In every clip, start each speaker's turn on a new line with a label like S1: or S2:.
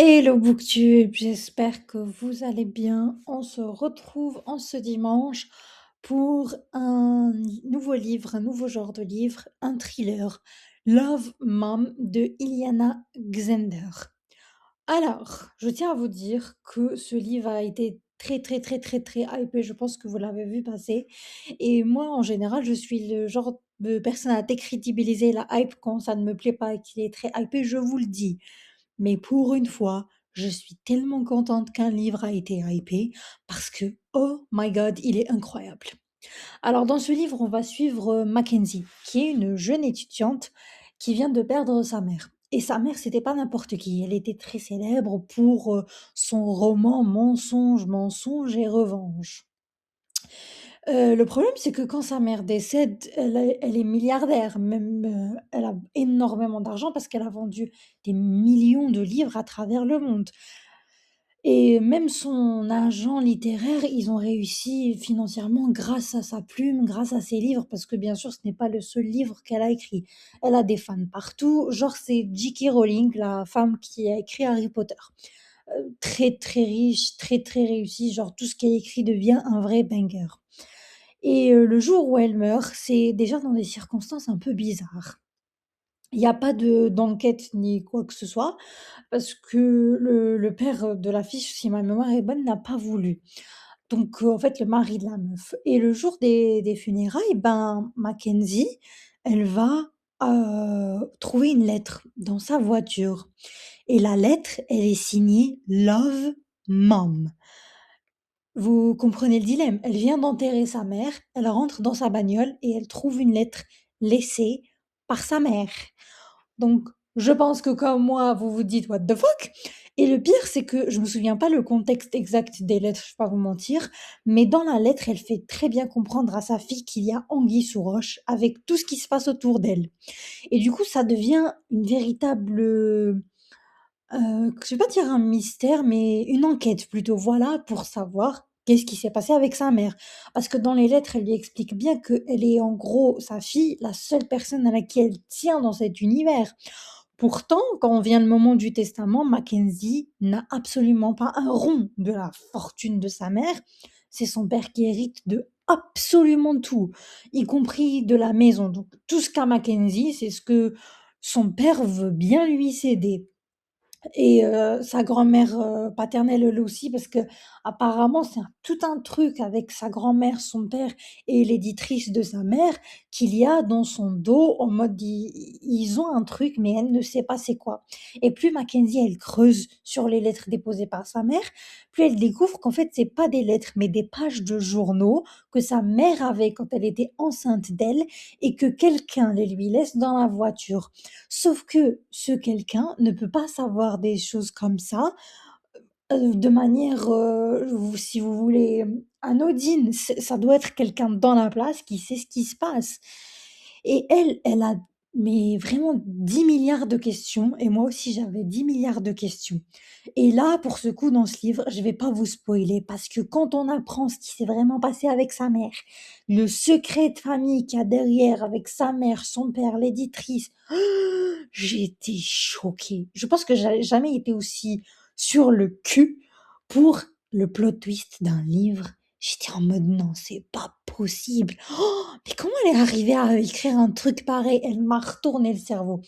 S1: Hello Booktube, j'espère que vous allez bien. On se retrouve en ce dimanche pour un nouveau livre, un nouveau genre de livre, un thriller, Love Mom de Iliana Xender. Alors, je tiens à vous dire que ce livre a été très très très très très hypé, je pense que vous l'avez vu passer. Et moi, en général, je suis le genre de personne à décrédibiliser la hype quand ça ne me plaît pas et qu'il est très hypé, je vous le dis. Mais pour une fois, je suis tellement contente qu'un livre a été hypé parce que, oh my god, il est incroyable. Alors dans ce livre, on va suivre Mackenzie, qui est une jeune étudiante qui vient de perdre sa mère. Et sa mère, c'était pas n'importe qui. Elle était très célèbre pour son roman Mensonge, mensonge et revanche. Le problème, c'est que quand sa mère décède, elle est milliardaire, même, elle a énormément d'argent parce qu'elle a vendu des millions de livres à travers le monde et même son agent littéraire, ils ont réussi financièrement grâce à sa plume, grâce à ses livres, parce que bien sûr, ce n'est pas le seul livre qu'elle a écrit. Elle a des fans partout, genre c'est J.K. Rowling, la femme qui a écrit Harry Potter. Très, très riche, très, très réussie, genre tout ce qu'elle écrit devient un vrai banger. Et le jour où elle meurt, c'est déjà dans des circonstances un peu bizarres. Il y a pas de d'enquête ni quoi que ce soit, parce que le père de la fille, si ma mémoire est bonne, n'a pas voulu. Donc en fait, le mari de la meuf et le jour des funérailles, ben, Mackenzie, elle va, trouver une lettre dans sa voiture et la lettre, elle est signée «Love Mom». Vous comprenez le dilemme. Elle vient d'enterrer sa mère, elle rentre dans sa bagnole et elle trouve une lettre laissée par sa mère. Donc, je pense que comme moi, vous vous dites: «What the fuck?» Et le pire, c'est que je me souviens pas le contexte exact des lettres, je vais pas vous mentir, mais dans la lettre, elle fait très bien comprendre à sa fille qu'il y a anguille sous roche avec tout ce qui se passe autour d'elle. Et du coup, ça devient une véritable, je vais pas dire un mystère, mais une enquête plutôt, voilà, pour savoir qu'est-ce qui s'est passé avec sa mère. Parce que dans les lettres, elle lui explique bien qu'elle est en gros, sa fille, la seule personne à laquelle elle tient dans cet univers. Pourtant, quand vient le moment du testament, Mackenzie n'a absolument pas un rond de la fortune de sa mère. C'est son père qui hérite de absolument tout, y compris de la maison. Donc tout ce qu'a Mackenzie, c'est ce que son père veut bien lui céder. Et sa grand-mère, paternelle, elle aussi, parce qu'apparemment, c'est tout un truc avec sa grand-mère, son père et l'éditrice de sa mère, qu'il y a dans son dos en mode ils ont un truc, mais elle ne sait pas c'est quoi. Et plus Mackenzie, elle creuse sur les lettres déposées par sa mère, plus elle découvre qu'en fait, c'est pas des lettres, mais des pages de journaux que sa mère avait quand elle était enceinte d'elle et que quelqu'un les lui laisse dans la voiture. Sauf que ce quelqu'un ne peut pas savoir des choses comme ça, de manière, si vous voulez, anodine. Ça doit être quelqu'un dans la place qui sait ce qui se passe. Et elle, elle a mais vraiment 10 milliards de questions et moi aussi j'avais 10 milliards de questions. Et là, pour ce coup, dans ce livre, je vais pas vous spoiler parce que quand on apprend ce qui s'est vraiment passé avec sa mère, le secret de famille qu'il y a derrière avec sa mère, son père, l'éditrice, j'ai été choquée. Je pense que j'avais jamais été aussi sur le cul pour le plot twist d'un livre. J'étais en mode: «Non, c'est pas possible! Oh, mais comment elle est arrivée à écrire un truc pareil?» Elle m'a retourné le cerveau.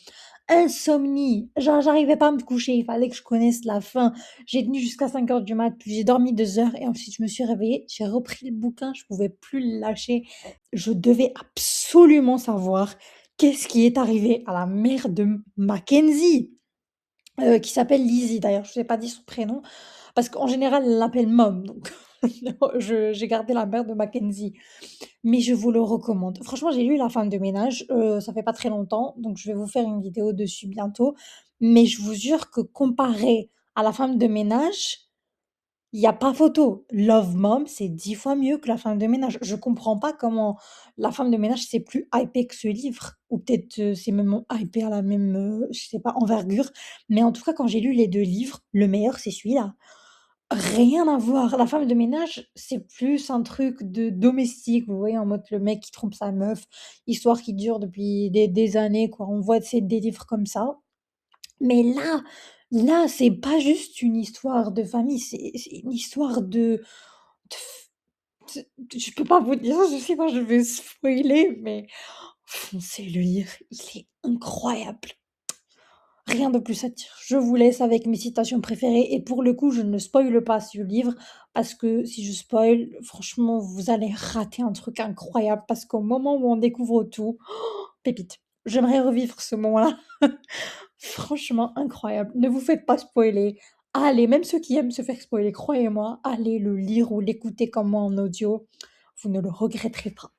S1: Insomnie, genre j'arrivais pas à me coucher, il fallait que je connaisse la fin. J'ai tenu jusqu'à 5 heures du mat, puis j'ai dormi 2 heures et ensuite je me suis réveillée, j'ai repris le bouquin, je pouvais plus le lâcher. Je devais absolument savoir qu'est-ce qui est arrivé à la mère de Mackenzie, qui s'appelle Lizzie d'ailleurs, je vous ai pas dit son prénom parce qu'en général elle l'appelle Mom donc je j'ai gardé la mère de Mackenzie. Mais je vous le recommande. Franchement, j'ai lu La femme de ménage, ça fait pas très longtemps, donc je vais vous faire une vidéo dessus bientôt. Mais je vous jure que comparé à La femme de ménage, il y a pas photo. Love Mom, c'est 10 fois mieux que La femme de ménage. Je comprends pas comment La femme de ménage, c'est plus hypé que ce livre ou peut-être, c'est même hypé à la même, je sais pas, envergure. Mais en tout cas, quand j'ai lu les 2 livres, le meilleur, c'est celui-là. Rien à voir. La femme de ménage, c'est plus un truc de domestique, vous voyez? En mode le mec qui trompe sa meuf, histoire qui dure depuis des années, quoi. On voit, tu sais, des livres comme ça. Mais là, Là, c'est pas juste une histoire de famille, c'est une histoire je peux pas vous dire, je sais pas, je vais spoiler, mais foncez le lire, il est incroyable. Rien de plus à dire. Je vous laisse avec mes citations préférées et pour le coup, je ne spoile pas ce livre parce que si je spoil, franchement, vous allez rater un truc incroyable parce qu'au moment où on découvre tout, pépite. J'aimerais revivre ce moment-là. Franchement incroyable. Ne vous faites pas spoiler. Allez, même ceux qui aiment se faire spoiler, croyez-moi, allez le lire ou l'écouter comme moi en audio. Vous ne le regretterez pas.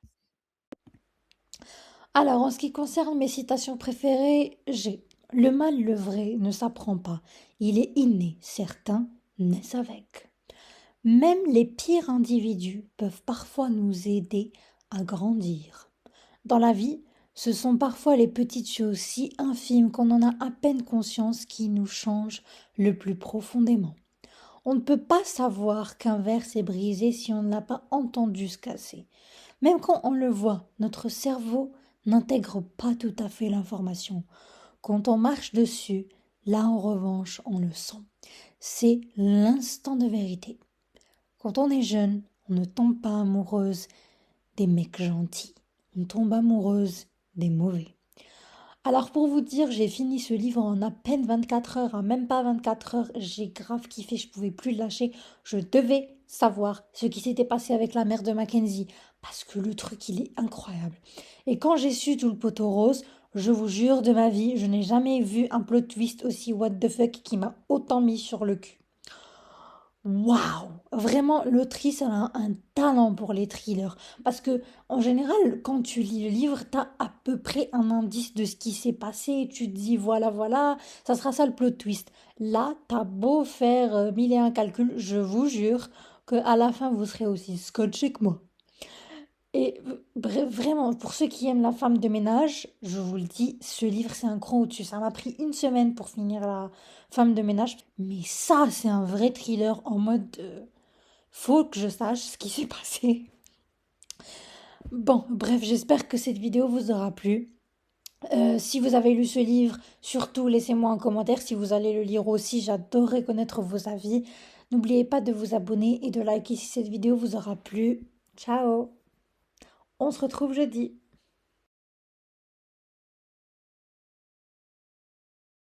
S1: Alors, en ce qui concerne mes citations préférées, j'ai le mal, le vrai, ne s'apprend pas. Il est inné, certains naissent avec. Même les pires individus peuvent parfois nous aider à grandir. Dans la vie, ce sont parfois les petites choses si infimes qu'on en a à peine conscience qui nous changent le plus profondément. On ne peut pas savoir qu'un verre s'est brisé si on ne l'a pas entendu se casser. Même quand on le voit, notre cerveau n'intègre pas tout à fait l'information. Quand on marche dessus, là en revanche, on le sent. C'est l'instant de vérité. Quand on est jeune, on ne tombe pas amoureuse des mecs gentils. On tombe amoureuse des mauvais. Alors pour vous dire, j'ai fini ce livre en à peine 24 heures, hein, même pas 24 heures. J'ai grave kiffé, je pouvais plus le lâcher. Je devais savoir ce qui s'était passé avec la mère de Mackenzie parce que le truc, il est incroyable. Et quand j'ai su tout le poteau rose, je vous jure de ma vie, je n'ai jamais vu un plot twist aussi what the fuck qui m'a autant mis sur le cul. Waouh! Vraiment, l'autrice, elle a un talent pour les thrillers. Parce que, en général, quand tu lis le livre, t'as à peu près un indice de ce qui s'est passé. Et tu te dis, voilà, voilà, ça sera ça le plot twist. Là, t'as beau faire mille et un calculs, je vous jure qu'à la fin, vous serez aussi scotché que moi. Et bref, vraiment, pour ceux qui aiment la femme de ménage, je vous le dis, ce livre, c'est un cran au-dessus. Ça m'a pris une semaine pour finir la femme de ménage. Mais ça, c'est un vrai thriller en mode faut que je sache ce qui s'est passé. Bon, bref, j'espère que cette vidéo vous aura plu. Si vous avez lu ce livre, surtout laissez-moi un commentaire. Si vous allez le lire aussi, j'adorerais connaître vos avis. N'oubliez pas de vous abonner et de liker si cette vidéo vous aura plu. Ciao! On se retrouve jeudi.